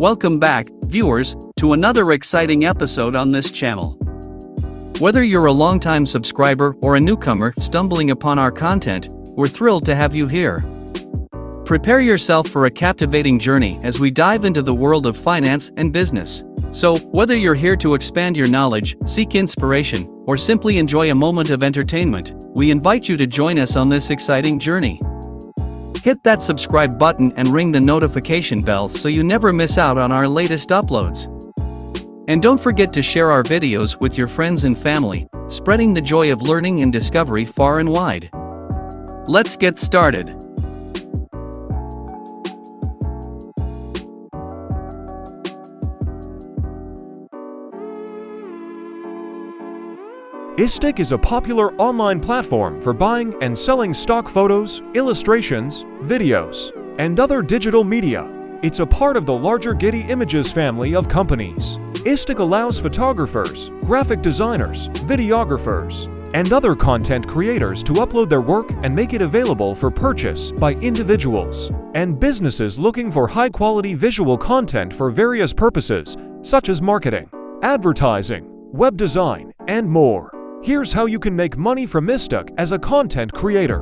Welcome back, viewers, to another exciting episode on this channel. Whether you're a longtime subscriber or a newcomer stumbling upon our content, we're thrilled to have you here. Prepare yourself for a captivating journey as we dive into the world of finance and business. So, whether you're here to expand your knowledge, seek inspiration, or simply enjoy a moment of entertainment, we invite you to join us on this exciting journey. Hit that subscribe button and ring the notification bell so you never miss out on our latest uploads. And don't forget to share our videos with your friends and family, spreading the joy of learning and discovery far and wide. Let's get started. iSTOCK is a popular online platform for buying and selling stock photos, illustrations, videos, and other digital media. It's a part of the larger Getty Images family of companies. iSTOCK allows photographers, graphic designers, videographers, and other content creators to upload their work and make it available for purchase by individuals and businesses looking for high-quality visual content for various purposes, such as marketing, advertising, web design, and more. Here's how you can make money from iSTOCK as a content creator.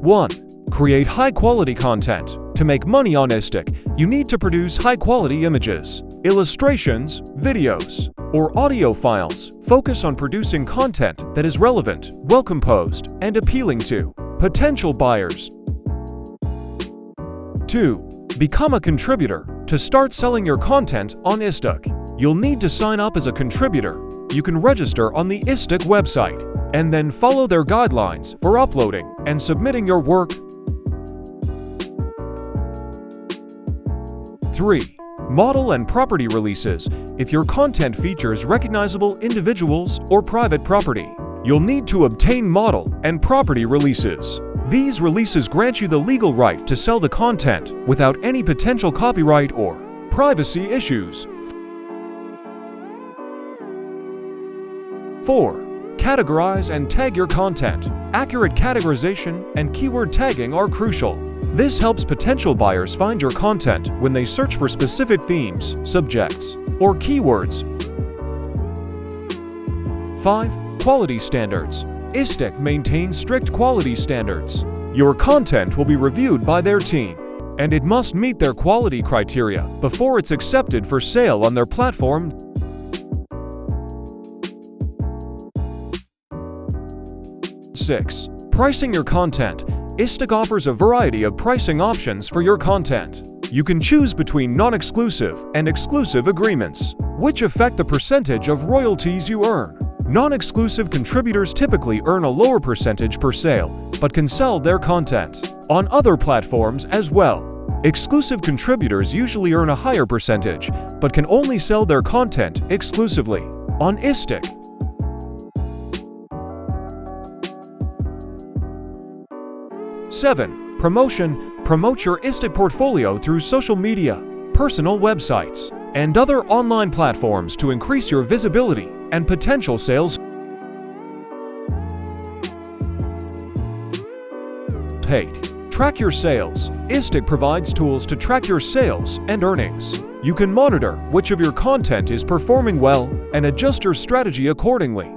1. Create high-quality content. To make money on iSTOCK, you need to produce high-quality images, illustrations, videos, or audio files. Focus on producing content that is relevant, well-composed, and appealing to potential buyers. 2. Become a contributor. To start selling your content on iSTOCK, you'll need to sign up as a contributor. You can register on the iSTOCK website and then follow their guidelines for uploading and submitting your work. 3. Model and property releases. If your content features recognizable individuals or private property, you'll need to obtain model and property releases. These releases grant you the legal right to sell the content without any potential copyright or privacy issues. 4. Categorize and tag your content. Accurate categorization and keyword tagging are crucial. This helps potential buyers find your content when they search for specific themes, subjects, or keywords. 5. Quality standards. iSTOCK maintains strict quality standards. Your content will be reviewed by their team, and it must meet their quality criteria before it's accepted for sale on their platform. 6. Pricing your content. iSTOCK offers a variety of pricing options for your content. You can choose between non-exclusive and exclusive agreements, which affect the percentage of royalties you earn. Non-exclusive contributors typically earn a lower percentage per sale, but can sell their content on other platforms as well. Exclusive contributors usually earn a higher percentage, but can only sell their content exclusively on iSTOCK. 7. Promotion. Promote your iSTOCK portfolio through social media, personal websites, and other online platforms to increase your visibility and potential sales. 8. Track your sales. iSTOCK provides tools to track your sales and earnings. You can monitor which of your content is performing well and adjust your strategy accordingly.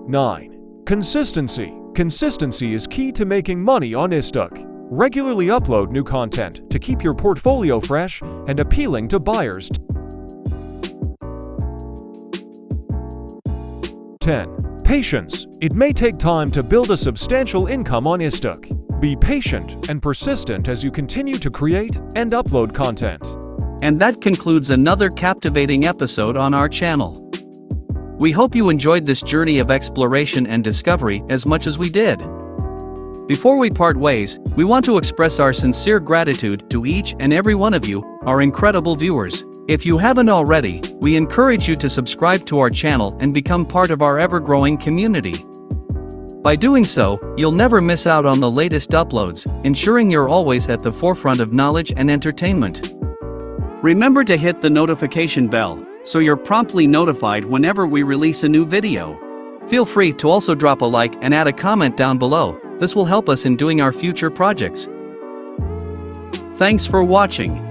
9. Consistency. Consistency is key to making money on iSTOCK. Regularly upload new content to keep your portfolio fresh and appealing to buyers. 10. Patience. It may take time to build a substantial income on iSTOCK. Be patient and persistent as you continue to create and upload content. And that concludes another captivating episode on our channel. We hope you enjoyed this journey of exploration and discovery as much as we did. Before we part ways, we want to express our sincere gratitude to each and every one of you, our incredible viewers. If you haven't already, we encourage you to subscribe to our channel and become part of our ever-growing community. By doing so, you'll never miss out on the latest uploads, ensuring you're always at the forefront of knowledge and entertainment. Remember to hit the notification bell, so you're promptly notified whenever we release a new video. Feel free to also drop a like and add a comment down below, This will help us in doing our future projects. Thanks for watching.